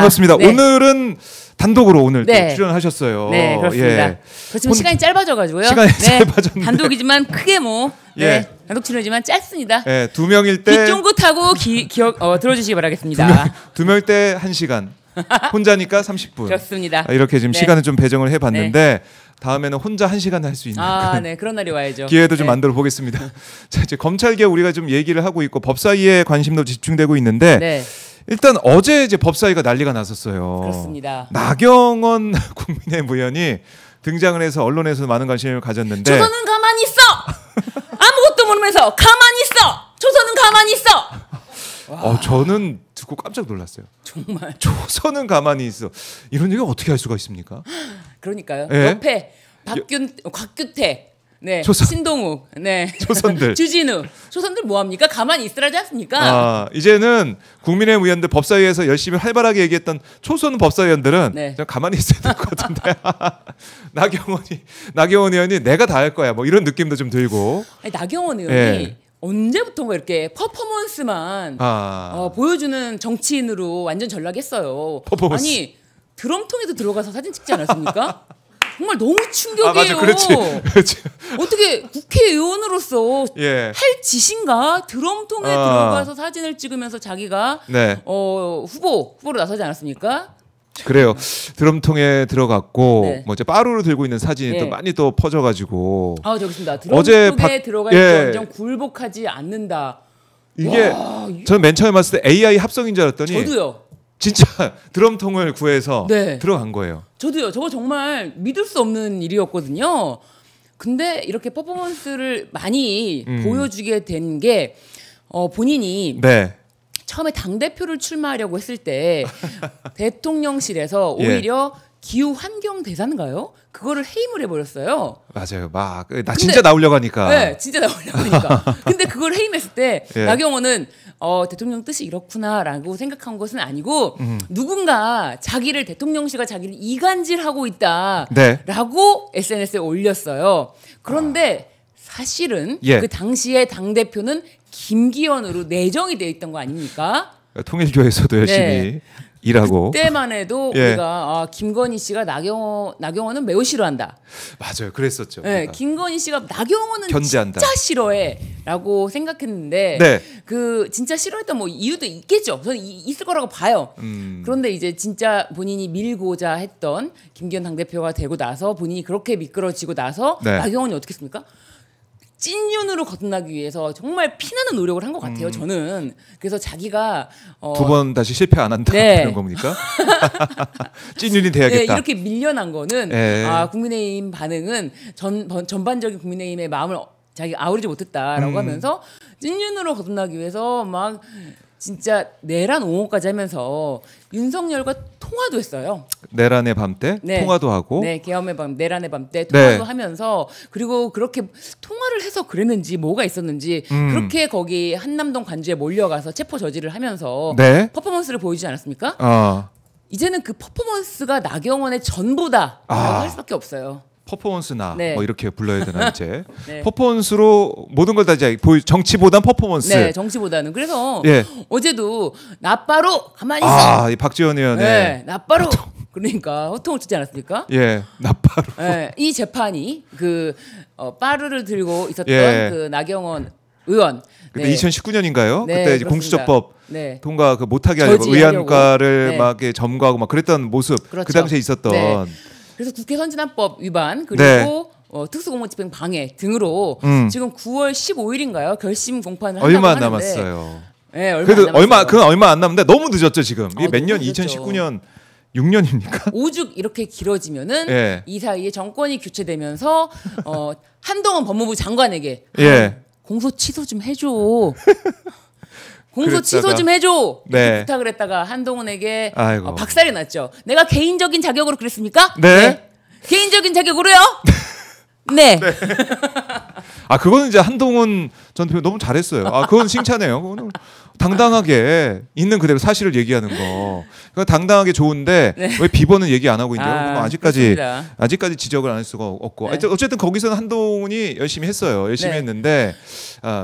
그렇습니다. 네. 오늘은 단독으로 오늘 또 네. 출연하셨어요. 네, 그렇습니다. 예. 그렇지만 시간이 짧아져가지고요. 시간이 짧아졌는데. 단독이지만 크게 뭐 예. 단독 출연이지만 짧습니다. 예, 2명일 때 귀 쫑긋하고 들어주시기 바라겠습니다. 2명일 때 1시간, 혼자니까 30분. 그렇습니다. 이렇게 지금 네. 시간을 좀 배정을 해봤는데 다음에는 혼자 1시간 할 수 있는 네, 그런 날이 와야죠. 기회도 좀 네. 만들어 보겠습니다. 자, 이제 검찰개 우리가 좀 얘기를 하고 있고 법사위에 관심도 집중되고 있는데 네, 일단 어제 이제 법사위가 난리가 났었어요. 그렇습니다. 나경원 국민의힘 의원이 등장을 해서 언론에서 많은 관심을 가졌는데 조선은 가만히 있어. 아무것도 모르면서 가만히 있어. 조선은 가만히 있어. 저는 듣고 깜짝 놀랐어요. 정말. 조선은 가만히 있어. 이런 얘기가 어떻게 할 수가 있습니까? 그러니까요. 예? 옆에 곽규택, 네, 조선. 신동욱, 네, 조선들. 주진우, 조선들 뭐 합니까? 가만히 있으라지 않습니까? 이제는 국민의힘 의원들 법사위에서 열심히 활발하게 얘기했던 초선 법사위원들은 네. 그냥 가만히 있어야 될 것 같은데 나경원 의원이 내가 다 할 거야 뭐 이런 느낌도 좀 들고. 아니, 나경원 의원이 예. 언제부턴가 이렇게 퍼포먼스만 보여주는 정치인으로 완전 전락했어요. 퍼포먼스. 아니 드럼통에도 들어가서 사진 찍지 않았습니까? 정말 너무 충격이에요. 맞아, 그렇지. 어떻게 국회의원으로서 예. 할 짓인가? 드럼통에 들어가서 사진을 찍으면서 자기가 네. 후보로 나서지 않았습니까? 그래요. 드럼통에 들어갔고 네. 뭐 이제 빠루를 들고 있는 사진이 예. 또 많이 또 퍼져가지고 저기 있습니다. 어제 드럼통에 들어갈 예. 정정 굴복하지 않는다. 이게 저는 맨 처음에 봤을 때 AI 합성인 줄 알았더니 저도요. 진짜 드럼통을 구해서 네. 들어간 거예요. 저도요. 저거 정말 믿을 수 없는 일이었거든요. 근데 이렇게 퍼포먼스를 많이 보여주게 된 게 본인이 네. 처음에 당대표를 출마하려고 했을 때 대통령실에서 예. 오히려 기후 환경 대사인가요? 그거를 해임을 해버렸어요. 맞아요. 나 진짜 나오려고 하니까. 네, 진짜 나오려고 하니까. 근데 그걸 해임했을 때 예. 나경원은 대통령 뜻이 이렇구나라고 생각한 것은 아니고 누군가 대통령실과 자기를 이간질하고 있다라고 네. SNS에 올렸어요. 그런데 사실은 예. 그 당시에 당대표는 김기현으로 내정이 돼 있던 거 아닙니까? 통일교에서도 열심히 네. 일하고. 그때만 해도 예. 우리가 김건희 씨가 나경원은 매우 싫어한다. 맞아요. 그랬었죠. 네, 김건희 씨가 나경원은 견제한다. 진짜 싫어해라고 생각했는데 네. 그 진짜 싫어했던 뭐 이유도 있겠죠. 저는 있을 거라고 봐요. 그런데 이제 진짜 본인이 밀고자 했던 김기현 당대표가 되고 나서 본인이 그렇게 미끄러지고 나서 네. 나경원이 어떻게 했습니까? 찐윤으로 거듭나기 위해서 정말 피나는 노력을 한 것 같아요. 저는 그래서 자기가 2번 다시 실패 안 한다 네. 그런 겁니까? 찐윤이 돼야겠다. 네, 이렇게 밀려난 거는 예. 국민의힘 반응은 전반적인 국민의힘의 마음을 자기가 아우르지 못했다라고 하면서 찐윤으로 거듭나기 위해서 막 진짜 내란 옹호까지 하면서 윤석열과 통화도 했어요. 내란의 밤 때 네. 통화도 하고. 네, 계엄의 밤, 내란의 밤 때 통화도 네. 하면서 그리고 그렇게 통화를 해서 그랬는지 뭐가 있었는지 그렇게 거기 한남동 관주에 몰려가서 체포 저지를 하면서 네. 퍼포먼스를 보여주지 않았습니까? 이제는 그 퍼포먼스가 나경원의 전부다라고 할 수밖에 없어요. 퍼포먼스나 네. 뭐 이렇게 불러야 되나 이제. 네. 퍼포먼스로 모든 걸 다 이제 정치보단 퍼포먼스. 네, 정치보다는. 그래서 예. 어제도 나빠로 가만히 있어. 이 박지원 의원의 네, 나빠로. 그러니까 호통을 치지 않았습니까? 예, 나빠로. 네, 이 재판이 그 빠루를 들고 있었던 예. 그 나경원 의원. 그때 네. 2019년인가요? 네, 그때 이제 그렇습니다. 공수처법 네. 통과 못하게 하려고 저지하려고. 의안가를 네. 막 이렇게 점거하고 막 그랬던 모습 그렇죠. 그 당시에 있었던. 네. 그래서 국회 선진화법 위반 그리고 네. 특수공무집행 방해 등으로 지금 9월 15일인가요? 결심 공판을 한다고 얼마 하는데 남았어요. 네, 얼마 그래도 안 남았어요. 그건 얼마 안 남는데 너무 늦었죠 지금. 이게 몇 너무 년? 늦었죠. 2019년 6년입니까? 오죽 이렇게 길어지면은 예. 이 사이에 정권이 교체되면서 한동훈 법무부 장관에게 예. 공소 취소 좀 해줘. 공소 취소 그랬다가. 좀 해줘. 이렇게 네. 부탁을 했다가 한동훈에게 아이고. 박살이 났죠. 내가 개인적인 자격으로 그랬습니까? 네. 개인적인 자격으로요? 네. 아 그거는 이제 한동훈 전 대표 너무 잘했어요. 아 그건 칭찬해요. 그거는 당당하게 있는 그대로 사실을 얘기하는 거. 그거 당당하게 좋은데 네. 왜 비번은 얘기 안 하고 있냐? 아, 아직까지 그렇습니다. 아직까지 지적을 안 할 수가 없고. 네. 어쨌든 거기서는 한동훈이 열심히 했어요. 열심히 네. 했는데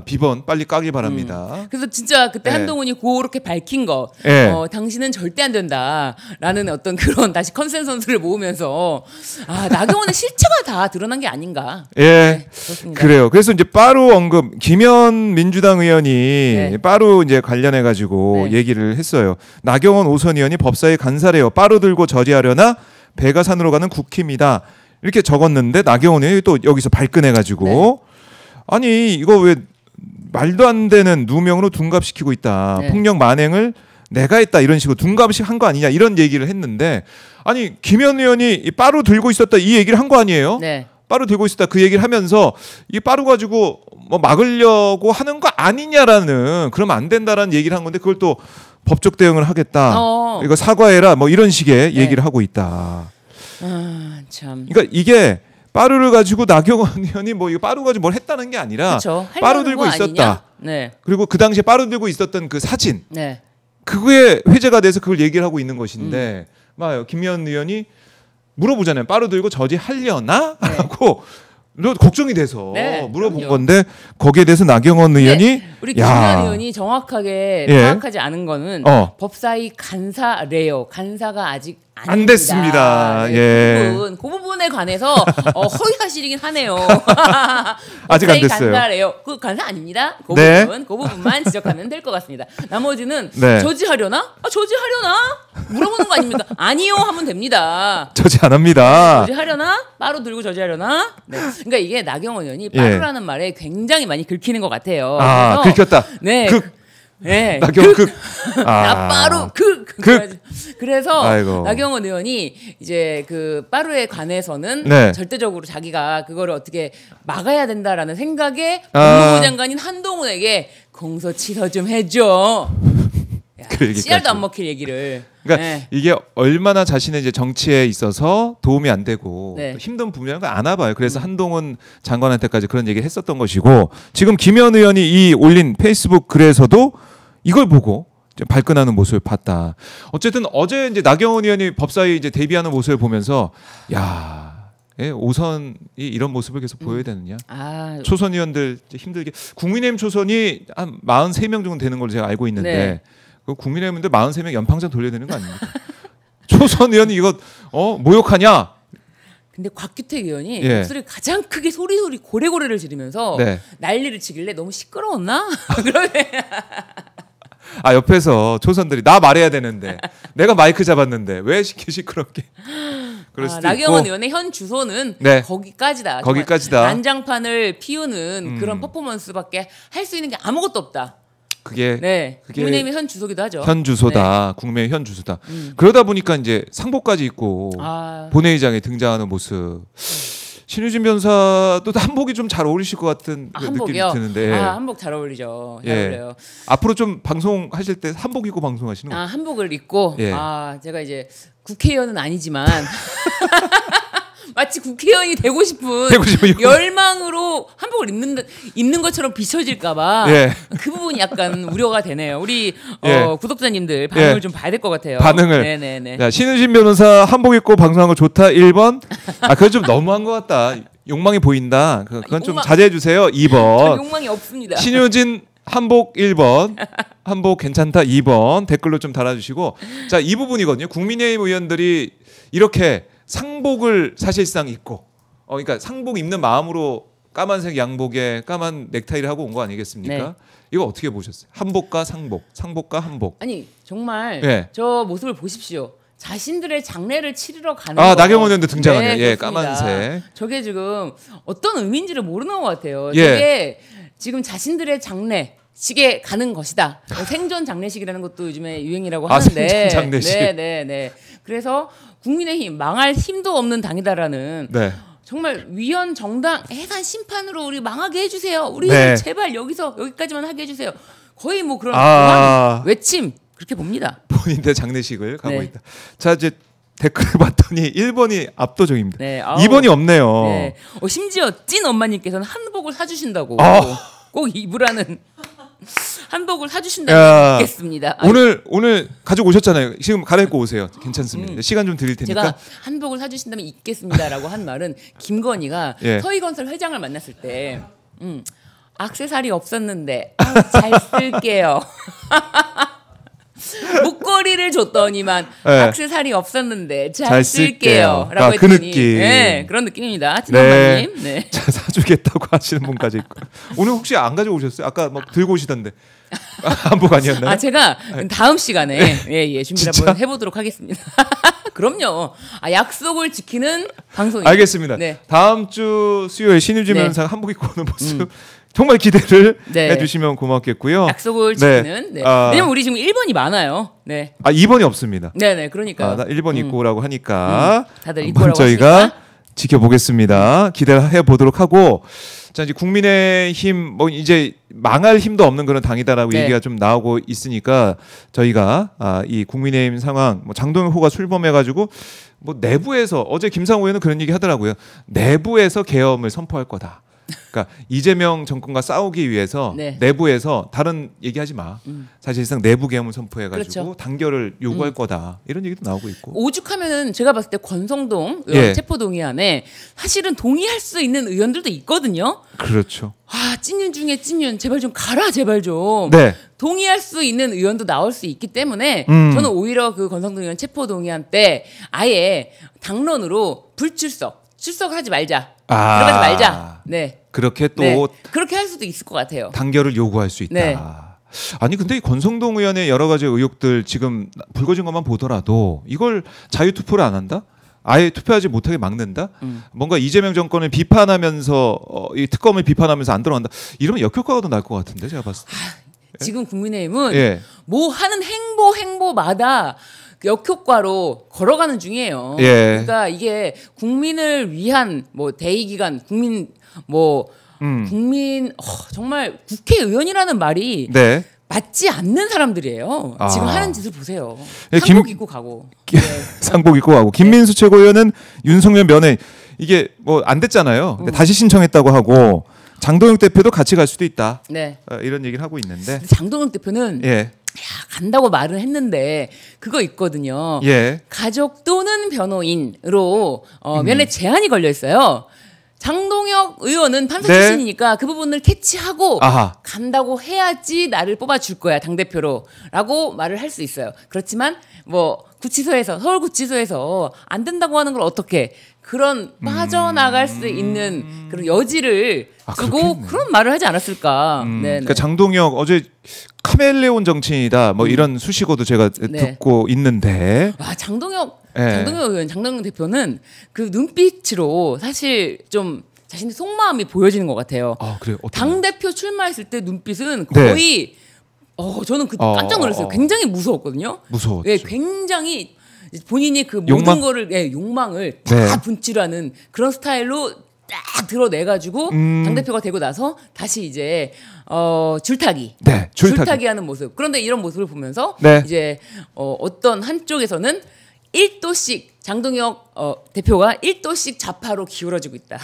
비번 빨리 까길 바랍니다. 그래서 진짜 그때 네. 한동훈이 그렇게 밝힌 거, 네. 당신은 절대 안 된다라는 어떤 그런 다시 컨센서스를 모으면서 아 나경원의 실체가 다 드러난 게 아닌가. 예, 네, 그렇습니다. 그래요. 그래서 이제 빠루 언급 김현 민주당 의원이 네. 빠루 이제 관련해 가지고 네. 얘기를 했어요. 나경원 오선 의원이 법사위 간사래요. 빠루 들고 저지하려나 배가산으로 가는 국힘이다. 이렇게 적었는데 나경원 의원이 또 여기서 발끈해 가지고 네. 아니 이거 왜 말도 안 되는 누명으로 둔갑시키고 있다. 네. 폭력 만행을 내가 했다 이런 식으로 둔갑식 한 거 아니냐 이런 얘기를 했는데 아니 김현 의원이 이 빠루 들고 있었다 이 얘기를 한 거 아니에요? 네. 빠루 들고 있었다 그 얘기를 하면서 이 빠루 가지고 뭐 막으려고 하는 거 아니냐라는 그러면 안 된다라는 얘기를 한 건데 그걸 또 법적 대응을 하겠다. 이거 사과해라 뭐 이런 식의 네. 얘기를 하고 있다. 아 참. 그러니까 이게 빠루를 가지고 나경원 의원이 뭐 이거 빠루 가지고 뭘 했다는 게 아니라 그렇죠. 빠루 들고 있었다. 네. 그리고 그 당시에 빠루 들고 있었던 그 사진 네. 그거에 회자가 돼서 그걸 얘기를 하고 있는 것인데 봐요 김현 의원이 물어보잖아요. 빠루 들고 저지하려나? 네. 하고 걱정이 돼서 네, 물어본 그럼요. 건데 거기에 대해서 나경원 의원이 우리 김현 의원이 정확하게 예. 파악하지 않은 거는 법사위 간사래요. 간사가 아직 안 됐습니다. 네, 예. 그 부분에 관해서 허위 사실이긴 하네요. 아직 안 됐어요. 간사래요. 그 간사 아닙니다. 그 네. 부분, 그 부분만 지적하면 될 것 같습니다. 나머지는 네. 저지하려나? 아, 저지하려나? 물어보는 거 아닙니까? 아니요 하면 됩니다. 저지 안 합니다. 저지하려나? 빠루 들고 저지하려나? 네. 그러니까 이게 나경원 의원이 빠루라는 말에 굉장히 많이 긁히는 것 같아요. 아, 그래서 긁혔다. 네. 네. 나경원 극. 나 빠루 그래서 아이고. 나경원 의원이 이제 그 빠루에 관해서는 네. 절대적으로 자기가 그거를 어떻게 막아야 된다라는 생각에 아. 법무부 장관인 한동훈에게 공소치서 좀 해줘. 그 얘기까지. 씨알도 안 먹힐 얘기를. 그러니까 네. 이게 얼마나 자신의 이제 정치에 있어서 도움이 안 되고 네. 또 힘든 부분이라는 걸 아나 봐요. 그래서 한동훈 장관한테까지 그런 얘기를 했었던 것이고 지금 김현 의원이 이 올린 페이스북 글에서도 이걸 보고 좀 발끈하는 모습을 봤다. 어쨌든 어제 이제 나경원 의원이 법사위 이제 데뷔하는 모습을 보면서 야, 오선이 이런 모습을 계속 보여야 되느냐? 아, 초선 의원들 이제 힘들게 국민의힘 초선이 한 43명 정도 되는 걸로 제가 알고 있는데 네. 그 국민의힘들 43명 연방장 돌려야 되는 거 아닙니까? 초선 의원이 이거 모욕하냐? 근데 곽규택 의원이 예. 목소리를 가장 크게 소리 고래고래를 지르면서 네. 난리를 치길래 너무 시끄러웠나? 그러네. 아 옆에서 초선들이 나 말해야 되는데 내가 마이크 잡았는데 왜 시끄럽게 그럴 수도 나경원 있고 의원의 현 주소는 네. 거기까지다. 거기까지다. 난장판을 피우는 그런 퍼포먼스밖에 할 수 있는 게 아무것도 없다. 그게 네, 그게 국민의힘의 현 주소기도 하죠. 현 주소다. 국민의 현 주소다. 그러다 보니까 이제 상복까지 입고 아, 본회의장에 등장하는 모습. 신유진 변사도 한복이 좀 잘 어울리실 것 같은 그 느낌이 한복이요. 드는데 한복 잘 어울리죠. 잘 예. 어울려요. 앞으로 좀 방송하실 때 한복 입고 방송하시는 거예요? 한복을 입고 예. 제가 이제 국회의원은 아니지만 마치 국회의원이 되고 싶은 열망으로 한복을 입는 것처럼 비춰질까봐 예. 그 부분이 약간 우려가 되네요. 우리 예. 구독자님들 반응을 예. 좀 봐야 될 것 같아요. 반응을. 네네네. 자, 신우진 변호사 한복 입고 방송한 거 좋다 1번. 그건 좀 너무한 것 같다. 욕망이 보인다. 그건 좀 자제해 주세요. 2번. 욕망이 없습니다. 신우진 한복 1번. 한복 괜찮다 2번. 댓글로 좀 달아주시고. 자, 이 부분이거든요. 국민의힘 의원들이 이렇게 상복을 사실상 입고 그러니까 상복 입는 마음으로 까만색 양복에 까만 넥타이를 하고 온 거 아니겠습니까? 네. 이거 어떻게 보셨어요? 한복과 상복, 상복과 한복. 아니 정말 예. 저 모습을 보십시오. 자신들의 장례를 치르러 가는 나경원 의원도 등장하네요. 네, 예, 그렇습니다. 까만색. 저게 지금 어떤 의미인지를 모르는 것 같아요. 예. 저게 지금 자신들의 장례식에 가는 것이다. 생존 장례식이라는 것도 요즘에 유행이라고 하는데. 생존 장례식. 네. 그래서 국민의힘 망할 힘도 없는 당이다라는 네. 정말 위헌 정당 해산 심판으로 우리 망하게 해주세요. 우리 네. 제발 여기까지만 하게 해주세요. 거의 뭐 그런 외침 그렇게 봅니다. 본인의 장례식을 가고 네. 있다. 자 이제 댓글을 봤더니 1번이 압도적입니다. 네, 2번이 없네요. 네. 심지어 찐 엄마님께서는 한복을 사주신다고 꼭 입으라는 한복을 사주신다고 믿겠습니다. 오늘 가지고 오셨잖아요. 지금 갈아입고 오세요. 괜찮습니다. 시간 좀 드릴 테니까. 제가 한복을 사주신다면 입겠습니다라고 한 말은 김건희가 예. 서희건설 회장을 만났을 때 액세서리 없었는데 잘 쓸게요. 목걸이를 줬더니만 네. 액세서리 없었는데 잘 잘 쓸게요. 쓸게요. 라고 했더니 그 느낌. 네, 그런 느낌입니다. 네. 친엄마님. 네. 자, 사주겠다고 하시는 분까지 있고. 오늘 혹시 안 가지고 오셨어요? 아까 막 들고 오시던데. 한복 아니었나요? 제가 다음 시간에 준비를 진짜? 한번 해보도록 하겠습니다. 그럼요. 약속을 지키는 방송입니다. 알겠습니다. 네. 다음 주 수요일 신유진 네. 변호사가 한복 입고 오는 모습 정말 기대를 네. 해주시면 고맙겠고요. 약속을 네. 지키는. 네. 왜냐면 우리 지금 1번이 많아요. 네. 2번이 없습니다. 네네. 그러니까. 나 1번 입고 오라고 하니까 다들 입고 한번 오라고 저희가 하시니까. 지켜보겠습니다. 기대해 보도록 하고, 자 이제 국민의힘 뭐 이제 망할 힘도 없는 그런 당이다라고 네. 얘기가 좀 나오고 있으니까 저희가 이 국민의힘 상황, 뭐 장동혁 후보가 출범해가지고 뭐 내부에서 어제 김상호 의원은 그런 얘기 하더라고요. 내부에서 계엄을 선포할 거다. 그러니까 이재명 정권과 싸우기 위해서 네. 내부에서 다른 얘기하지 마. 사실상 내부 계엄을 선포해가지고 그렇죠. 단결을 요구할 거다. 이런 얘기도 나오고 있고. 오죽하면은 제가 봤을 때 권성동 의원 예. 체포동의안에 사실은 동의할 수 있는 의원들도 있거든요. 그렇죠. 찐윤 중에 찐윤 제발 좀 가라 제발 좀. 네. 동의할 수 있는 의원도 나올 수 있기 때문에 저는 오히려 그 권성동 의원 체포동의안 때 아예 당론으로 출석을 하지 말자. 들어가지 말자. 네. 그렇게 또 네. 그렇게 할 수도 있을 것 같아요. 단결을 요구할 수 있다. 네. 아니 근데 이 권성동 의원의 여러 가지 의혹들 지금 불거진 것만 보더라도 이걸 자유투표를 안 한다? 아예 투표하지 못하게 막는다? 뭔가 이재명 정권을 비판하면서 이 특검을 비판하면서 안 들어간다? 이러면 역효과가 더 날 것 같은데 제가 봤을 때. 지금 국민의힘은 예. 뭐 하는 행보마다 역효과로 걸어가는 중이에요. 예. 그러니까 이게 국민을 위한 뭐 대의기관, 국민 정말 국회의원이라는 말이 네. 맞지 않는 사람들이에요. 지금 하는 짓을 보세요. 예, 상복 입고 가고. 상복 입고 가고 김민수 최고위원은 윤석열 면회 이게 뭐 안 됐잖아요. 근데 다시 신청했다고 하고 장동혁 대표도 같이 갈 수도 있다. 네. 이런 얘기를 하고 있는데. 장동혁 대표는 예. 간다고 말은 했는데 그거 있거든요. 예. 가족 또는 변호인으로 면회 제한이 걸려 있어요. 장동혁 의원은 판사 네. 출신이니까 그 부분을 캐치하고 아하. 간다고 해야지 나를 뽑아줄 거야 당대표로라고 말을 할 수 있어요. 그렇지만 뭐 서울구치소에서 안 된다고 하는 걸 어떻게 그런 빠져나갈 수 있는 그런 여지를 주고 그렇겠네. 그런 말을 하지 않았을까. 네네. 그러니까 장동혁 어제 카멜레온 정치인이다 뭐 이런 수식어도 제가 네. 듣고 있는데 장동혁 예. 의원, 장동혁 대표는 그 눈빛으로 사실 좀 자신의 속마음이 보여지는 것 같아요. 그래요? 당 대표 출마했을 때 눈빛은 네. 거의 저는 깜짝 놀랐어요. 굉장히 무서웠거든요. 무서웠죠. 예, 굉장히 본인이 그 욕망? 모든 거를 욕망을 다 네. 분출하는 그런 스타일로 딱 드러내가지고 당 대표가 되고 나서 다시 이제 줄타기, 네, 줄타기. 하는 모습. 그런데 이런 모습을 보면서 네. 이제 어떤 한쪽에서는 1도씩 장동혁 대표가 1도씩 좌파로 기울어지고 있다.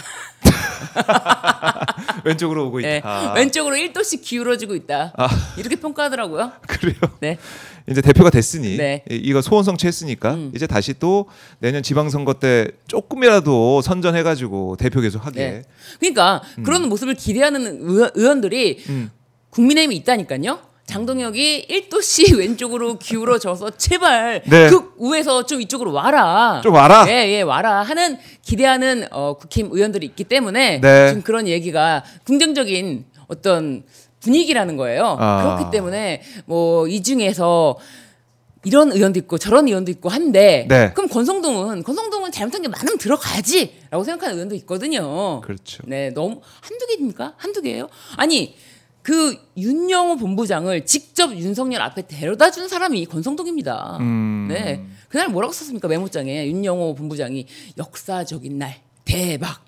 왼쪽으로 오고 네, 있다. 왼쪽으로 1도씩 기울어지고 있다. 이렇게 평가하더라고요. 그래요. 네. 이제 대표가 됐으니 네. 이거 소원 성취했으니까 이제 다시 또 내년 지방선거 때 조금이라도 선전해가지고 대표 계속 하게. 네. 그러니까 그런 모습을 기대하는 의원들이 국민의힘에 있다니까요. 장동혁이 1도씩 왼쪽으로 기울어져서 제발 네. 극우에서 좀 이쪽으로 와라. 좀 와라. 예, 와라 하는 기대하는 국힘 의원들이 있기 때문에 네. 지금 그런 얘기가 긍정적인 어떤 분위기라는 거예요. 그렇기 때문에 뭐 이 중에서 이런 의원도 있고 저런 의원도 있고 한데 네. 그럼 권성동은 잘못한 게 많으면 들어가지라고 생각하는 의원도 있거든요. 그렇죠. 네, 너무 한두 개입니까? 한두 개예요? 아니 그 윤영호 본부장을 직접 윤석열 앞에 데려다 준 사람이 권성동입니다. 네, 그날 뭐라고 썼습니까? 메모장에 윤영호 본부장이 역사적인 날 대박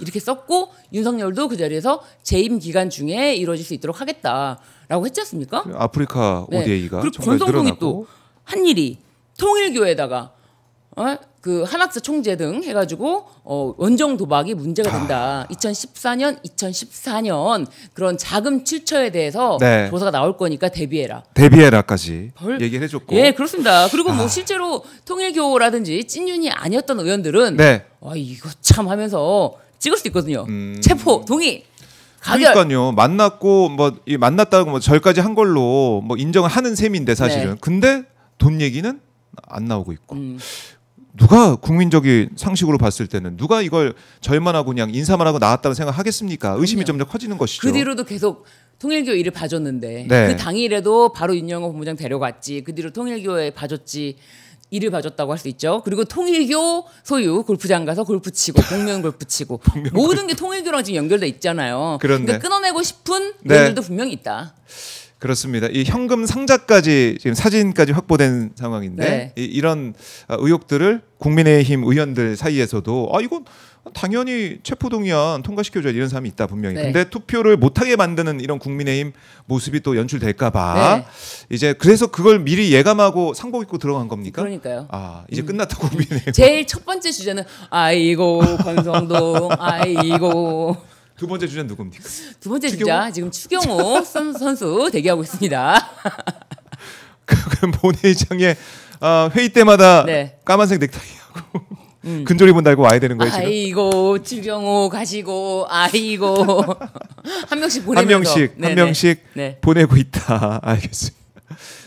이렇게 썼고 윤석열도 그 자리에서 재임 기간 중에 이루어질 수 있도록 하겠다라고 했지 않습니까? 아프리카 ODA가 그리고 정말 권성동이 늘어나고. 또 한 일이 통일교에다가 그 한학사 총재 등 해가지고 원정 도박이 문제가 된다. 2014년, 2014년 그런 자금 출처에 대해서 네. 조사가 나올 거니까 대비해라. 대비해라까지 얘기를 해줬고. 예, 그렇습니다. 그리고 뭐 실제로 통일교라든지 찐윤이 아니었던 의원들은 네. 이거 참 하면서 찍을 수 있거든요. 체포 동의. 가결. 그러니까요. 만났고 뭐 만났다고 뭐 절까지 한 걸로 뭐 인정을 하는 셈인데 사실은. 네. 근데 돈 얘기는 안 나오고 있고. 누가 국민적인 상식으로 봤을 때는 누가 이걸 절만 하고 그냥 인사만 하고 나왔다고 생각하겠습니까? 의심이 점점 커지는 것이죠. 그 뒤로도 계속 통일교 일을 봐줬는데 네. 그 당일에도 바로 윤영호 본부장 데려갔지. 그 뒤로 통일교에 봐줬지. 일을 봐줬다고 할 수 있죠. 그리고 통일교 소유 골프장 가서 골프 치고 복면 골프 치고 모든 게 통일교랑 지금 연결돼 있잖아요. 그런데 끊어내고 싶은 네. 의원들도 분명히 있다. 그렇습니다. 이 현금 상자까지 지금 사진까지 확보된 상황인데 네. 이런 의혹들을 국민의힘 의원들 사이에서도 이건 당연히 체포동의안 통과시켜줘야 이런 사람이 있다 분명히. 네. 근데 투표를 못하게 만드는 이런 국민의힘 모습이 또 연출될까봐 네. 이제 그래서 그걸 미리 예감하고 상복 입고 들어간 겁니까? 그러니까요. 이제 끝났다고 국민의힘. 제일 첫 번째 주제는 아이고 권성동 아이고. 두 번째 주자는 누굽니까? 두 번째 주자 지금 추경호 선수 대기하고 있습니다. 그럼 본회의장에 회의 때마다 네. 까만색 넥타이하고 근조리본 달고 와야 되는 거예요 지금? 아이고 추경호 가시고 아이고 한 명씩 보내면서 한 명씩 네. 보내고 있다. 알겠습니다.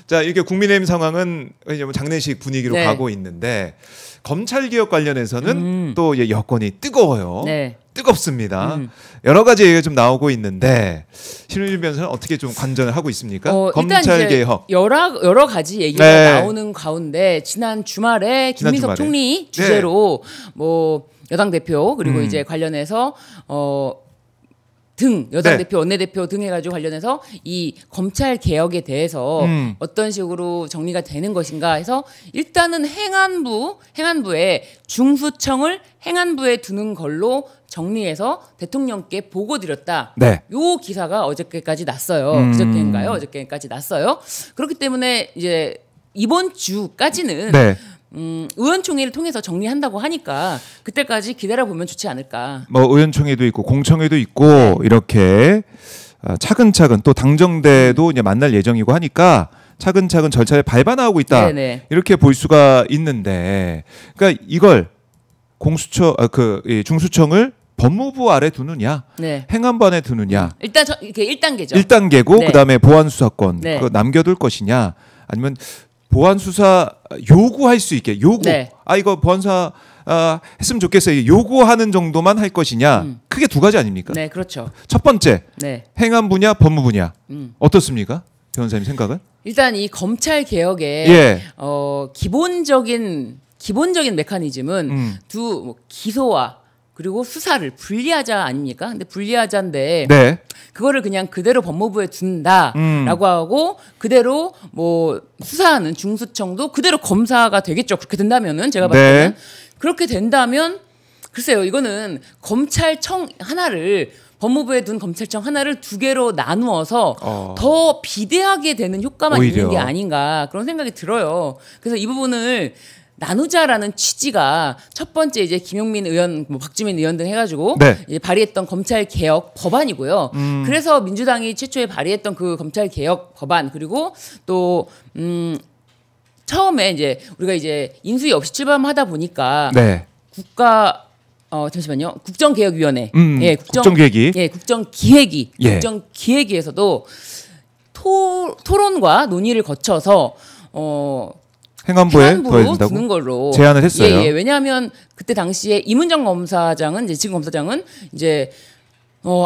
자, 이렇게 국민의힘 상황은 장례식 분위기로 네. 가고 있는데 검찰 개혁 관련해서는 또 여건이 뜨거워요. 네. 뜨겁습니다. 여러 가지 얘기가 좀 나오고 있는데 신은주 변호사는 어떻게 좀 관전을 하고 있습니까? 검찰 개혁 여러 가지 얘기가 네. 나오는 가운데 지난 주말에 김민석 주말에. 총리 주재로 뭐 여당 대표 그리고 이제 관련해서 여당 네. 대표, 원내대표 등 해가지고 관련해서 이 검찰 개혁에 대해서 어떤 식으로 정리가 되는 것인가 해서 일단은 행안부에 중수청을 행안부에 두는 걸로 정리해서 대통령께 보고 드렸다. 네. 요 기사가 어저께까지 났어요. 그저께인가요? 어저께까지 났어요. 그렇기 때문에 이제 이번 주까지는 네. 의원총회를 통해서 정리한다고 하니까 그때까지 기다려 보면 좋지 않을까. 뭐 의원총회도 있고 공청회도 있고 네. 이렇게 차근차근 또 당정대도 이제 만날 예정이고 하니까 차근차근 절차를 밟아 나가고 있다. 네네. 이렇게 볼 수가 있는데, 그러니까 이걸 중수청을 법무부 아래 두느냐, 네. 행안부 안에 두느냐. 일단 이게 1단계죠. 1단계고 네. 그다음에 보안 수사권 네. 그거 남겨둘 것이냐, 아니면 보안 수사 요구할 수 있게 네. 이거 보안 수사 했으면 좋겠어요. 요구하는 정도만 할 것이냐. 크게 두 가지 아닙니까? 네, 그렇죠. 첫 번째 네. 행안부냐 법무부냐. 어떻습니까? 변호사님 생각은? 일단 이 검찰 개혁의 예. 기본적인 메커니즘은 뭐 기소와 그리고 수사를 분리하자 아닙니까? 근데 분리하자인데 네. 그거를 그냥 그대로 법무부에 둔다라고 하고 그대로 뭐 수사하는 중수청도 그대로 검사가 되겠죠. 그렇게 된다면은 제가 봤을 때는 네. 그렇게 된다면 글쎄요. 이거는 검찰청 하나를 법무부에 둔 검찰청 하나를 두 개로 나누어서 더 비대하게 되는 효과만 오히려. 있는 게 아닌가 그런 생각이 들어요. 그래서 이 부분을 나누자라는 취지가 첫 번째 이제 김용민 의원, 뭐 박주민 의원 등 해가지고 네. 이제 발의했던 검찰 개혁 법안이고요. 그래서 민주당이 최초에 발의했던 그 검찰 개혁 법안 그리고 또 처음에 이제 우리가 이제 인수위 없이 출범하다 보니까 네. 잠시만요. 국정개혁위원회. 국정기획위. 국정기획위. 예. 국정기획위에서도 토론과 논의를 거쳐서 행안부에 둬야 된다고 두는 걸로 제안을 했어요. 예. 왜냐하면 그때 당시에 이문정 검사장은 이제 지금 검사장은 이제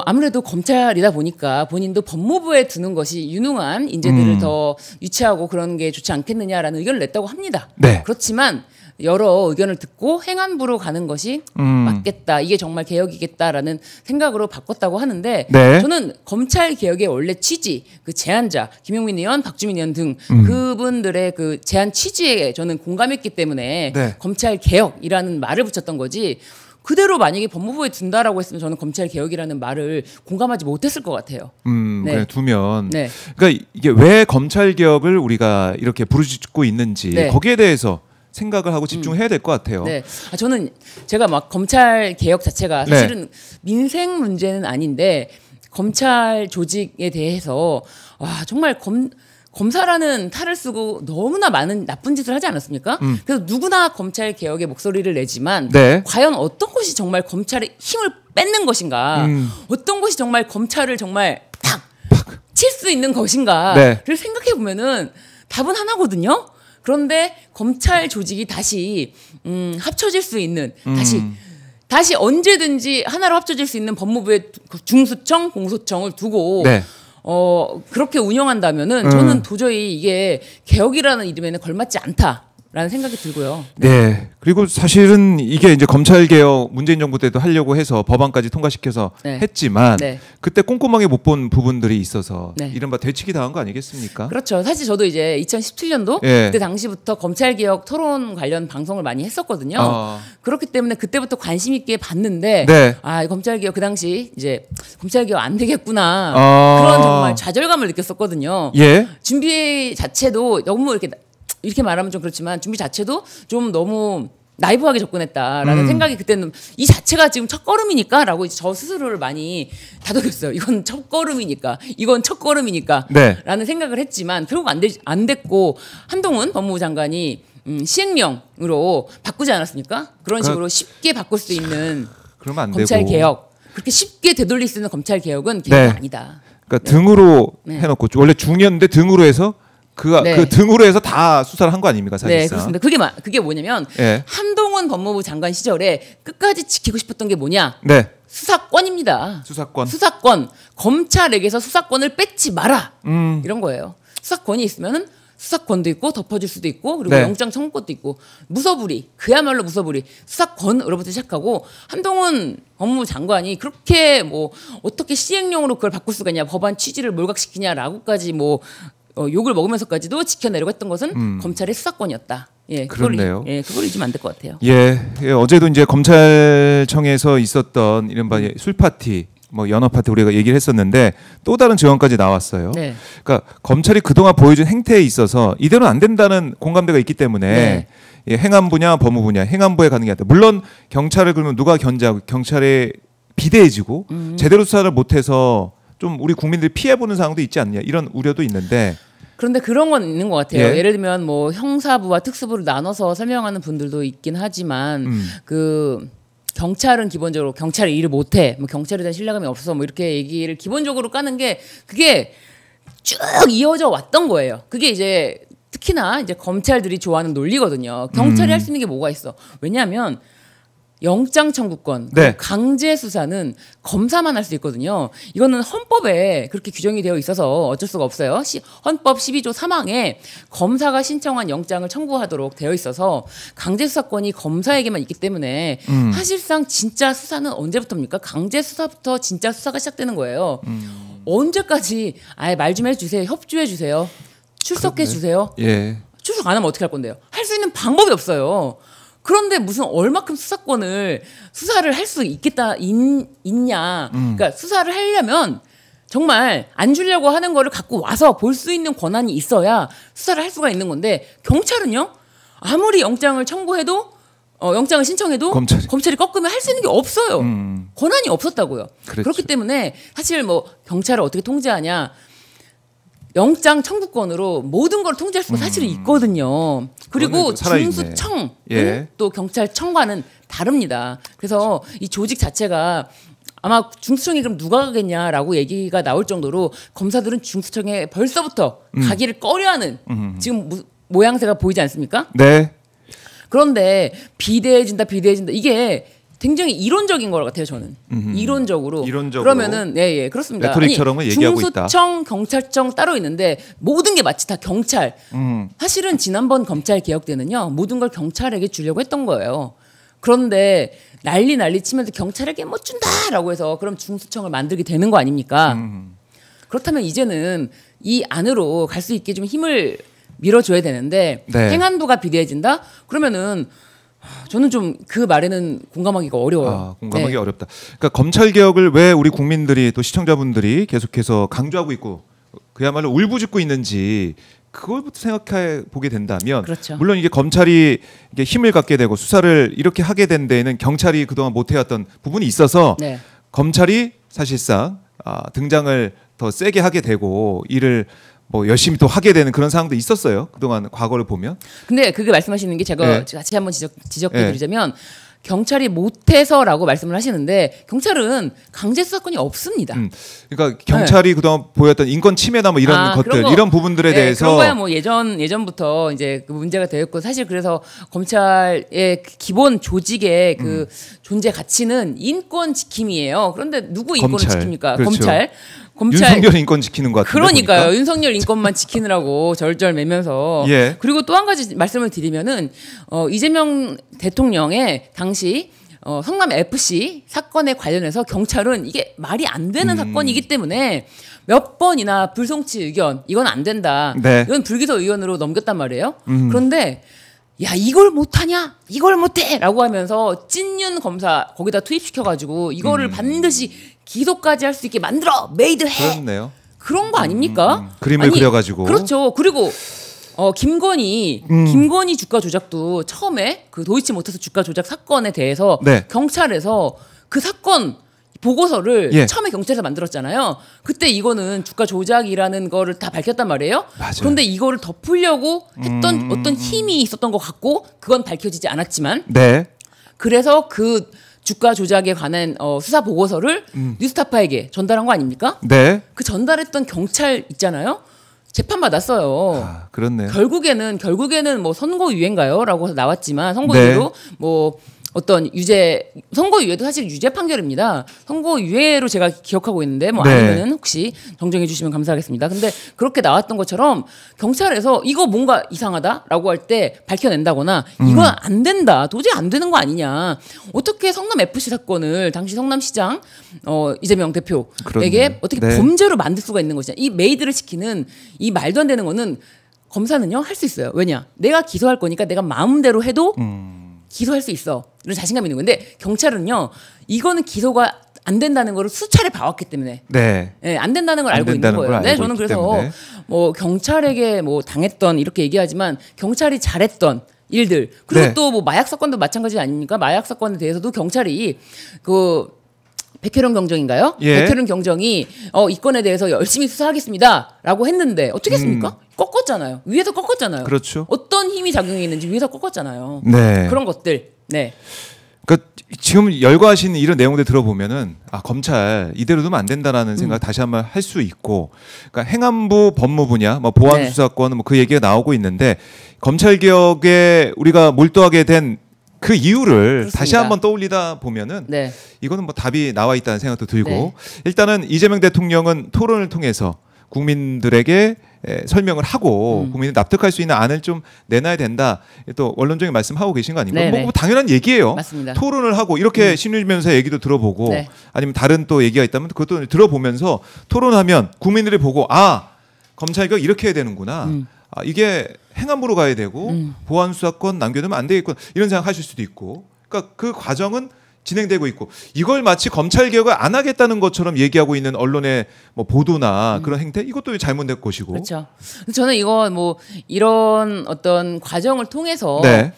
아무래도 검찰이다 보니까 본인도 법무부에 두는 것이 유능한 인재들을 더 유치하고 그런 게 좋지 않겠느냐라는 의견을 냈다고 합니다. 네. 그렇지만 여러 의견을 듣고 행안부로 가는 것이 맞겠다. 이게 정말 개혁이겠다라는 생각으로 바꿨다고 하는데 네. 저는 검찰 개혁의 원래 취지, 그 제안자 김용민 의원, 박주민 의원 등 그분들의 그 제안 취지에 저는 공감했기 때문에 네. 검찰 개혁이라는 말을 붙였던 거지. 그대로 만약에 법무부에 둔다라고 했으면 저는 검찰 개혁이라는 말을 공감하지 못했을 것 같아요. 네. 그냥 두면. 네. 그러니까 이게 왜 검찰 개혁을 우리가 이렇게 부르짖고 있는지 네. 거기에 대해서 생각을 하고 집중해야 될 것 같아요. 네. 저는 제가 막 검찰 개혁 자체가 사실은 민생 문제는 아닌데 검찰 조직에 대해서 정말 검사라는 탈을 쓰고 너무나 많은 나쁜 짓을 하지 않았습니까? 그래서 누구나 검찰 개혁의 목소리를 내지만 과연 어떤 것이 정말 검찰의 힘을 뺏는 것인가? 어떤 것이 정말 검찰을 정말 탁 칠 수 있는 것인가를 생각해 보면은 답은 하나거든요. 그런데 검찰 조직이 다시 합쳐질 수 있는 다시 언제든지 하나로 합쳐질 수 있는 법무부의 중수청, 공소청을 두고 그렇게 운영한다면은 저는 도저히 이게 개혁이라는 이름에는 걸맞지 않다라는 생각이 들고요. 네. 그리고 사실은 이게 이제 검찰 개혁 문재인 정부 때도 하려고 해서 법안까지 통과시켜서 했지만 그때 꼼꼼하게 못 본 부분들이 있어서 이른바 되치기 당한 거 아니겠습니까? 그렇죠. 사실 저도 이제 2017년도 그때 당시부터 검찰 개혁 토론 관련 방송을 많이 했었거든요. 그렇기 때문에 그때부터 관심 있게 봤는데 이 검찰 개혁 그 당시 이제 검찰 개혁 안 되겠구나 그런 정말 좌절감을 느꼈었거든요. 준비 자체도 너무 이렇게 말하면 좀 그렇지만 준비 자체도 좀 너무 나이브하게 접근했다라는 생각이 그때는 이 자체가 지금 첫걸음이니까라고 저 스스로를 많이 다독였어요. 이건 첫걸음이니까 라는 생각을 했지만 결국 안 됐고 한동훈 법무부 장관이 시행령으로 바꾸지 않았습니까? 그런 식으로 쉽게 바꿀 수 있는 검찰 개혁 그렇게 쉽게 되돌릴 수 있는 검찰 개혁은 개혁이 아니다. 그러니까 등으로 해놓고 원래 중이었는데 등으로 해서 그 등으로 해서 다 수사를 한 거 아닙니까 사실상? 네, 그렇습니다. 그게 뭐냐면 한동훈 법무부 장관 시절에 끝까지 지키고 싶었던 게 뭐냐? 수사권입니다. 수사권. 검찰에게서 수사권을 뺏지 마라. 이런 거예요. 수사권이 있으면은 수사권도 있고 덮어줄 수도 있고 그리고 영장 청구권도 있고 무서부리 그야말로 무서부리 수사권으로부터 시작하고 한동훈 법무부 장관이 그렇게 뭐 어떻게 시행령으로 그걸 바꿀 수가 있냐 법안 취지를 몰각시키냐라고까지 뭐 욕을 먹으면서까지도 지켜내려고 했던 것은 검찰의 수사권이었다. 그렇네요. 그걸 잊으면 안 될 것 같아요. 어제도 이제 검찰청에서 있었던 이른바 술 파티, 뭐 연어 파티 우리가 얘기를 했었는데 또 다른 증언까지 나왔어요. 그러니까 검찰이 그동안 보여준 행태에 있어서 이대로는 안 된다는 공감대가 있기 때문에 행안부냐 법무부냐 행안부에 가는 게 낫다. 물론 경찰을 그러면 누가 견제하고 경찰에 비대해지고 제대로 수사를 못해서 좀 우리 국민들이 피해보는 상황도 있지 않냐 이런 우려도 있는데 그런데 그런 건 있는 것 같아요. 예를 들면 뭐 형사부와 특수부를 나눠서 설명하는 분들도 있긴 하지만 그 경찰은 기본적으로 경찰이 일을 못해, 뭐 경찰에 대한 신뢰감이 없어서 뭐 이렇게 얘기를 기본적으로 까는 게 그게 쭉 이어져 왔던 거예요. 그게 이제 특히나 이제 검찰들이 좋아하는 논리거든요. 경찰이 할 수 있는 게 뭐가 있어? 왜냐하면 영장 청구권, 강제 수사는 검사만 할 수 있거든요. 이거는 헌법에 그렇게 규정이 되어 있어서 어쩔 수가 없어요. 헌법 12조 3항에 검사가 신청한 영장을 청구하도록 되어 있어서 강제 수사권이 검사에게만 있기 때문에 사실상 진짜 수사는 언제부터입니까? 강제 수사부터 진짜 수사가 시작되는 거예요. 언제까지 말 좀 해주세요. 협조해 주세요. 출석해 주세요. 출석 안 하면 어떻게 할 건데요? 할 수 있는 방법이 없어요. 그런데 무슨 얼마큼 수사를 할 수 있냐. 그러니까 수사를 하려면 정말 안 주려고 하는 거를 갖고 와서 볼 수 있는 권한이 있어야 수사를 할 수가 있는 건데 경찰은요. 아무리 영장을 청구해도 영장을 신청해도 검찰이 꺾으면 할 수 있는 게 없어요. 권한이 없었다고요. 그렇기 때문에 사실 뭐 경찰을 어떻게 통제하냐. 영장 청구권으로 모든 걸 통제할 수가 사실은 있거든요. 그리고 중수청 또 경찰청과는 다릅니다. 그래서 이 조직 자체가 아마 중수청이 그럼 누가 가겠냐라고 얘기가 나올 정도로 검사들은 중수청에 벌써부터 가기를 꺼려하는 지금 모양새가 보이지 않습니까? 그런데 비대해진다 이게 굉장히 이론적인 것 같아요, 저는. 이론적으로. 그러면은 그렇습니다. 레토릭처럼은 얘기하고 있다. 중수청, 경찰청 따로 있는데 모든 게 마치 다 경찰. 사실은 지난번 검찰 개혁 때는요. 모든 걸 경찰에게 주려고 했던 거예요. 그런데 난리 치면서 경찰에게 뭐 준다라고 해서 그럼 중수청을 만들게 되는 거 아닙니까? 그렇다면 이제는 이 안으로 갈 수 있게 좀 힘을 밀어줘야 되는데 행안부가 비대해진다? 그러면은 저는 좀 그 말에는 공감하기가 어려워요. 공감하기 어렵다. 그러니까 검찰 개혁을 왜 우리 국민들이 또 시청자분들이 계속해서 강조하고 있고 그야말로 울부짖고 있는지 그걸부터 생각해 보게 된다면 그렇죠. 물론 이게 검찰이 이게 힘을 갖게 되고 수사를 이렇게 하게 된 데에는 경찰이 그동안 못 해왔던 부분이 있어서 네. 검찰이 사실상 등장을 더 세게 하게 되고 일을 뭐 열심히 또 하게 되는 그런 상황도 있었어요. 그동안 과거를 보면. 근데 그게 말씀하시는 게 제가 네. 같이 한번 지적해 드리자면 경찰이 못해서라고 말씀을 하시는데 경찰은 강제 수사권이 없습니다. 그러니까 경찰이 그동안 보였던 인권 침해나 뭐 이런 것들 이런 부분들에 대해서 그런 거야 뭐 예전부터 이제 그 문제가 되었고 사실 그래서 검찰의 기본 조직의 그 존재 가치는 인권 지킴이에요. 그런데 누구 인권을 검찰. 지킵니까? 그렇죠. 검찰. 윤석열 인권 지키는 것 같은데 그러니까요. 보니까. 윤석열 인권만 지키느라고 절절매면서. 예. 그리고 또 한 가지 말씀을 드리면은 이재명 대통령의 당시 성남 FC 사건에 관련해서 경찰은 이게 말이 안 되는 사건이기 때문에 몇 번이나 불송치 의견 이건 안 된다. 네. 이건 불기소 의견으로 넘겼단 말이에요. 그런데 야 이걸 못하냐? 이걸 못해!라고 하면서 찐윤 검사 거기다 투입시켜가지고 이거를 반드시 기소까지 할 수 있게 만들어 메이드 해. 그렇네요. 그런 거 아닙니까? 그림을 그려가지고. 그렇죠. 그리고 김건희 주가 조작도 처음에 그 도이치모터스 주가 조작 사건에 대해서 네. 경찰에서 그 사건 보고서를 예. 처음에 경찰에서 만들었잖아요. 그때 이거는 주가 조작이라는 거를 다 밝혔단 말이에요. 맞아요. 그런데 이거를 덮으려고 했던 어떤 힘이 있었던 것 같고 그건 밝혀지지 않았지만 네. 그래서 그 주가 조작에 관한 수사 보고서를 뉴스타파에게 전달한 거 아닙니까? 네. 그 전달했던 경찰 있잖아요. 재판 받았어요. 그렇네요. 결국에는 뭐 선고유예인가요?라고 나왔지만 선고유예로 뭐 어떤 선고유예도 사실 유죄 판결입니다. 선고유예로 제가 기억하고 있는데 뭐 아니면은 혹시 정정해 주시면 감사하겠습니다. 근데 그렇게 나왔던 것처럼 경찰에서 이거 뭔가 이상하다라고 할 때 밝혀낸다거나 이건 안 된다. 도저히 안 되는 거 아니냐. 어떻게 성남 FC 사건을 당시 성남시장 이재명 대표에게 그렇네요. 어떻게 네. 범죄로 만들 수가 있는 것이냐. 이 메이드를 시키는 이 말도 안 되는 거는 검사는요 할 수 있어요. 왜냐? 내가 기소할 거니까 내가 마음대로 해도 기소할 수 있어. 이런 자신감이 있는 건데 경찰은요. 이거는 기소가 안 된다는 거를 수차례 봐왔기 때문에 네. 안 된다는 걸 알고 있는 거예요. 네, 저는 그래서 때문에. 뭐 경찰에게 뭐 당했던 이렇게 얘기하지만 경찰이 잘했던 일들 그리고 네. 또 뭐 마약 사건도 마찬가지 아닙니까? 마약 사건에 대해서도 경찰이 그 백혜련 경정인가요? 예. 백혜련 경정이 이 건에 대해서 열심히 수사하겠습니다라고 했는데 어떻게 했습니까? 꺾었잖아요. 위에서 꺾었잖아요. 그렇죠. 어떤 힘이 작용했는지 위에서 꺾었잖아요. 네. 그런 것들. 네. 그러니까 지금 열거하시는 이런 내용들 들어보면은 검찰 이대로 두면 안 된다라는 생각 다시 한번 할 수 있고, 그러니까 행안부, 법무부냐, 뭐 보안 네. 수사권 뭐 그 얘기가 나오고 있는데 검찰 개혁에 우리가 몰두하게 된 그 이유를 그렇습니다. 다시 한번 떠올리다 보면은 네. 이거는 뭐 답이 나와 있다는 생각도 들고 네. 일단은 이재명 대통령은 토론을 통해서 국민들에게 설명을 하고 국민이 납득할 수 있는 안을 좀 내놔야 된다. 또 원론적인 말씀하고 계신 거 아닌가요? 네네. 뭐 당연한 얘기예요. 맞습니다. 토론을 하고 이렇게 심리변호사 얘기도 들어보고 네. 아니면 다른 또 얘기가 있다면 그것도 들어보면서 토론하면 국민들이 보고 검찰개혁 이렇게 해야 되는구나. 이게 행안부로 가야 되고 보안 수사권 남겨두면 안 되겠구나. 이런 생각하실 수도 있고. 그러니까 그 과정은 진행되고 있고 이걸 마치 검찰 개혁을 안 하겠다는 것처럼 얘기하고 있는 언론의 뭐 보도나 그런 행태 이것도 잘못된 것이고. 그렇죠. 저는 이거 뭐 이런 어떤 과정을 통해서 네.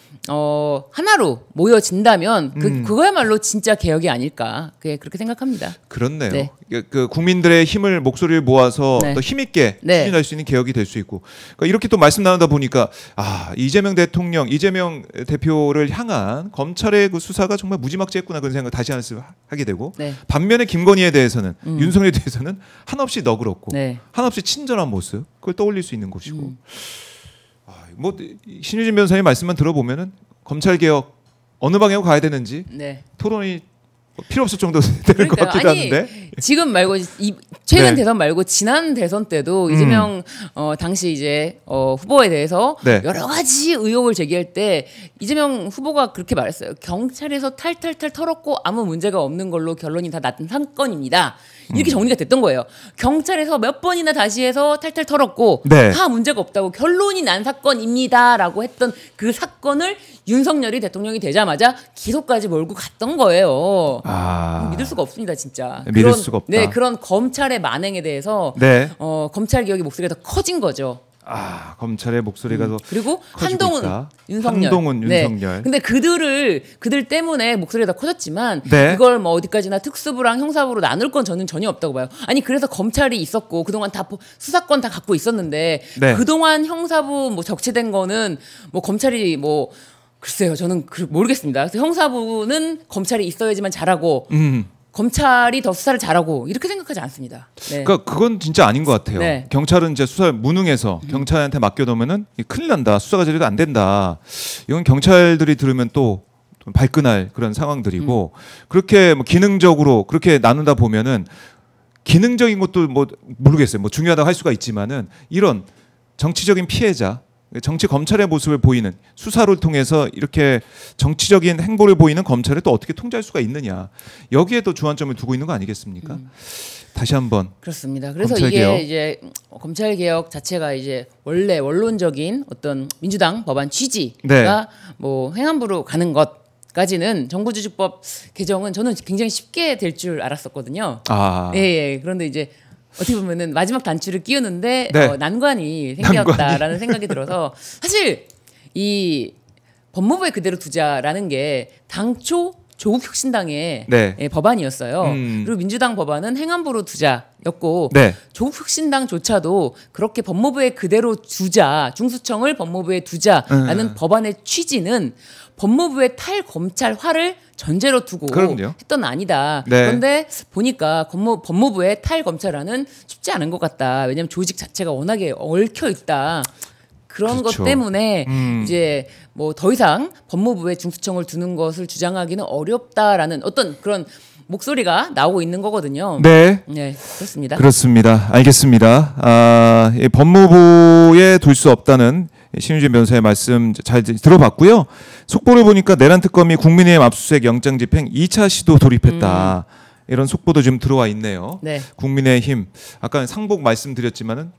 하나로 모여진다면 그거야말로 진짜 개혁이 아닐까 그렇게 생각합니다. 그렇네요. 네. 그 국민들의 힘을 목소리를 모아서 네. 더 힘있게 네. 추진할 수 있는 개혁이 될 수 있고 그러니까 이렇게 또 말씀 나누다 보니까 이재명 대통령, 이재명 대표를 향한 검찰의 그 수사가 정말 무지막지했구나 그런 생각을 다시 한번 하게 되고 네. 반면에 김건희에 대해서는 윤석열에 대해서는 한없이 너그럽고 네. 한없이 친절한 모습 그걸 떠올릴 수 있는 것이고 뭐 신유진 변호사님 말씀만 들어보면은 검찰 개혁 어느 방향으로 가야 되는지 네. 토론이 필요 없을 정도 되는 것 같기도 한데 지금 말고 최근 네. 대선 말고 지난 대선 때도 이재명 당시 이제 후보에 대해서 네. 여러 가지 의혹을 제기할 때 이재명 후보가 그렇게 말했어요. 경찰에서 탈탈탈 털었고 아무 문제가 없는 걸로 결론이 다 났던 사건입니다. 이렇게 정리가 됐던 거예요. 경찰에서 몇 번이나 다시 해서 탈탈 털었고 네. 다 문제가 없다고 결론이 난 사건입니다라고 했던 그 사건을 윤석열이 대통령이 되자마자 기소까지 몰고 갔던 거예요. 믿을 수가 없습니다, 진짜. 믿을 수가 없다. 네, 그런 검찰의 만행에 대해서 네. 검찰 개혁의 목소리가 더 커진 거죠. 검찰의 목소리가 더 그리고 커지고 한동훈, 있다. 윤석열. 한동훈, 네. 윤석열. 근데 그들 때문에 목소리가 더 커졌지만 네. 이걸 뭐 어디까지나 특수부랑 형사부로 나눌 건 저는 전혀 없다고 봐요. 아니 그래서 검찰이 있었고 그동안 다 수사권 다 갖고 있었는데 네. 그동안 형사부 뭐 적체된 거는 뭐 검찰이 뭐 글쎄요 저는 모르겠습니다. 그래서 형사부는 검찰이 있어야지만 잘하고 검찰이 더 수사를 잘하고 이렇게 생각하지 않습니다. 네. 그러니까 그건 진짜 아닌 것 같아요. 네. 경찰은 이제 수사를 무능해서 경찰한테 맡겨놓으면은 큰일 난다. 수사가 제대로 안 된다. 이건 경찰들이 들으면 또 발끈할 그런 상황들이고 그렇게 뭐 기능적으로 그렇게 나누다 보면은 기능적인 것도 뭐 모르겠어요. 뭐 중요하다고 할 수가 있지만은 이런 정치적인 피해자 정치 검찰의 모습을 보이는 수사를 통해서 이렇게 정치적인 행보를 보이는 검찰을 또 어떻게 통제할 수가 있느냐 여기에도 주안점을 두고 있는 거 아니겠습니까? 다시 한번 그렇습니다. 그래서 검찰개혁. 이게 이제 검찰 개혁 자체가 이제 원래 원론적인 어떤 민주당 법안 취지가 네. 뭐 행안부로 가는 것까지는 정부조직법 개정은 저는 굉장히 쉽게 될 줄 알았었거든요. 예. 그런데 이제 어떻게 보면은 마지막 단추를 끼우는데 네. 난관이 생겼다라는 생각이 들어서 사실 이 법무부에 그대로 두자라는 게 당초 조국혁신당의 네. 법안이었어요. 그리고 민주당 법안은 행안부로 두자였고 네. 조국혁신당조차도 그렇게 법무부에 그대로 두자 중수청을 법무부에 두자라는 법안의 취지는 법무부의 탈검찰화를 전제로 두고 그럼요. 했던 아니다. 네. 그런데 보니까 법무부의 탈검찰화는 쉽지 않은 것 같다. 왜냐하면 조직 자체가 워낙에 얽혀 있다. 그런 그렇죠. 것 때문에 이제 뭐 더 이상 법무부에 중수청을 두는 것을 주장하기는 어렵다라는 어떤 그런 목소리가 나오고 있는 거거든요. 네. 네, 그렇습니다. 그렇습니다. 알겠습니다. 이 법무부에 둘 수 없다는 신유진 변호사의 말씀 잘 들어봤고요. 속보를 보니까 내란 특검이 국민의힘 압수수색 영장 집행 2차 시도 돌입했다. 이런 속보도 지금 들어와 있네요. 네. 국민의힘 아까 상복 말씀드렸지만은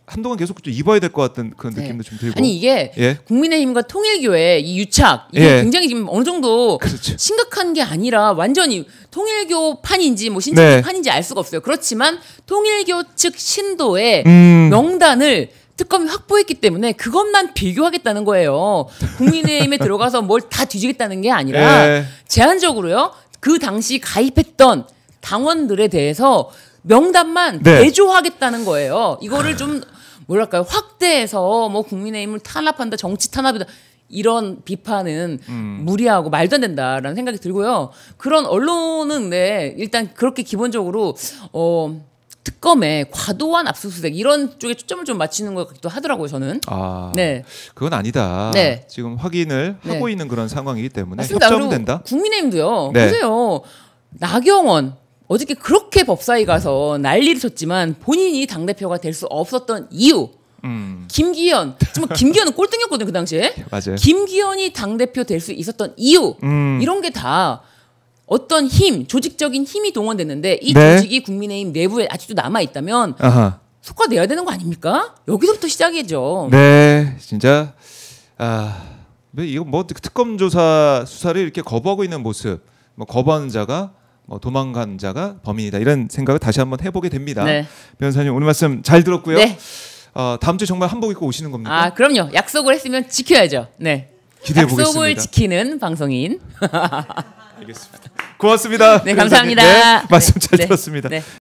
한동안 계속 좀 입어야 될 것 같은 그런 느낌도 좀 들고. 아니 이게 예? 국민의힘과 통일교의 이 유착 이게 예. 굉장히 지금 어느 정도 그렇죠. 심각한 게 아니라 완전히 통일교 판인지 뭐 신천지 네. 판인지 알 수가 없어요. 그렇지만 통일교 측 신도의 음. 명단을 특검이 확보했기 때문에 그것만 비교하겠다는 거예요. 국민의힘에 들어가서 뭘 다 뒤지겠다는 게 아니라 예. 제한적으로요. 그 당시 가입했던 당원들에 대해서 명단만 네. 대조하겠다는 거예요. 이거를 좀 뭐랄까요 확대해서 뭐 국민의힘을 탄압한다, 정치 탄압이다 이런 비판은 무리하고 말도 안 된다라는 생각이 들고요. 그런 언론은 네, 일단 그렇게 기본적으로 특검에 과도한 압수수색 이런 쪽에 초점을 좀 맞추는 것 같기도 하더라고요. 저는. 네. 그건 아니다. 네. 지금 확인을 네. 하고 있는 그런 상황이기 때문에 맞습니다. 그리고 협정된다. 국민의힘도요. 네. 보세요. 나경원 어저께 그렇게 법사위 가서 난리를 쳤지만 본인이 당대표가 될 수 없었던 이유. 김기현. 정말 김기현은 꼴등이었거든요. 그 당시에. 맞아요. 김기현이 당대표 될 수 있었던 이유. 이런 게 다 어떤 힘, 조직적인 힘이 동원됐는데 이 네. 조직이 국민의힘 내부에 아직도 남아있다면 아하. 속과내야 되는 거 아닙니까? 여기서부터 시작이죠. 네, 진짜 이거 뭐 특검 조사 수사를 이렇게 거부하고 있는 모습, 뭐 거부하는 자가 뭐 도망간 자가 범인이다 이런 생각을 다시 한번 해보게 됩니다. 네. 변호사님 오늘 말씀 잘 들었고요. 네. 다음 주에 정말 한복 입고 오시는 겁니까? 아, 그럼요. 약속을 했으면 지켜야죠. 네. 기대해 약속을 보겠습니다. 지키는 방송인. 알겠습니다. 고맙습니다. 네, 감사합니다. 네, 말씀 잘 네, 들었습니다. 네.